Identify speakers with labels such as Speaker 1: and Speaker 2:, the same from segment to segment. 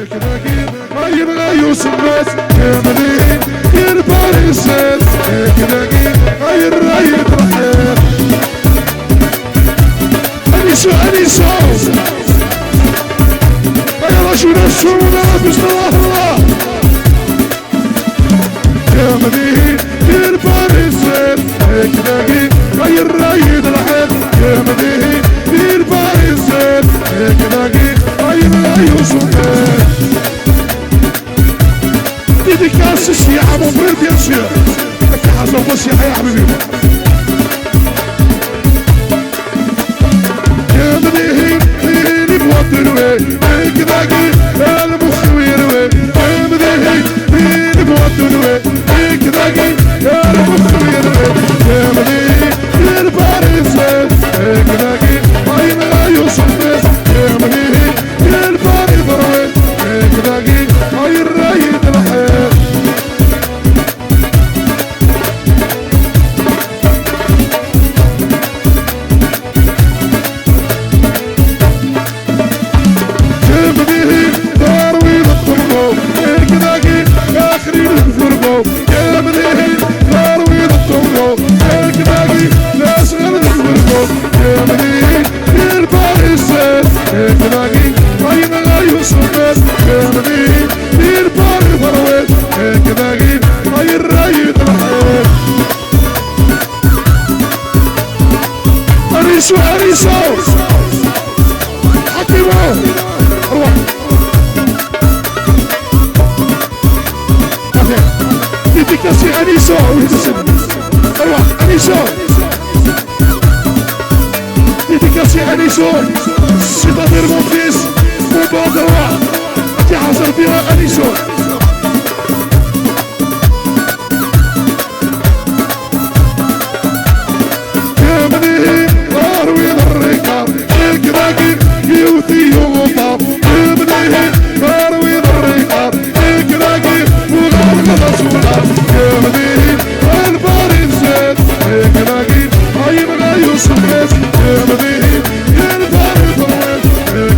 Speaker 1: ما يبغى يوسف بس كاملين يرفع السد كذاكي غير رايد رحيل أنيسو يا رجل السونا بسم الله كاملين يرفع السد كذاكي غير رايد رحيل كاملين يرفع السد كذاكي غير رايد يوسف dédicace ici à mon frère bien sûr avec Hassan Bossi يا حبيبي يا مديهين اللي بوطنوي كذاكي المخوير وي يا مديهين اللي بوطنوي كذاكي المخوير وي يا مديهين الباريس كذاكي ما يوصل بس يا مديهين الباريس وي كذاكي غير رايد الحياة كمديه داروين الطرقو كذاكي آخرين الفرقو كمديه داروين الطرقو كذاكي ناس غير الفرقو كمديه الباريسات كذاكي غير لا يوصل كمديه الباري فرويت كذاكي غير رايد الحياة أنيسو حكيمو روح dédicacé أنيسو روح أنيسو dédicacé أنيسو c'est-à-dire mon fils mon bon droit qui حصل فيها أنيسو يا مديه أروي الركاب كذاكي يوثي يغطى يا مديه أروي الركاب كذاكي وغرق الصورة يا مديه الباريسات كذاكي أيبغى يوسف بس يا مديه الباريس رويت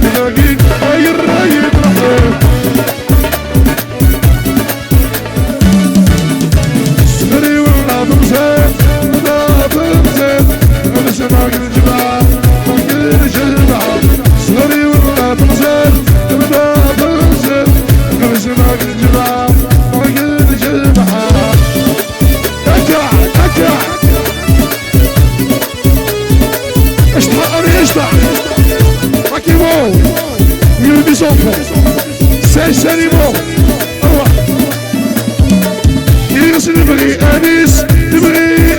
Speaker 1: كذاكي غير رايد رحيل سري ولا تمسك لا تمسك أنا سماك الجبال فكر جلبها سري ولا تمسك لا تمسك أنا سماك الجبال فكر جلبها أكع اشتح حكيمو يلبي صوفه سيسريمو روح يغسل نبغي أنيس نبغي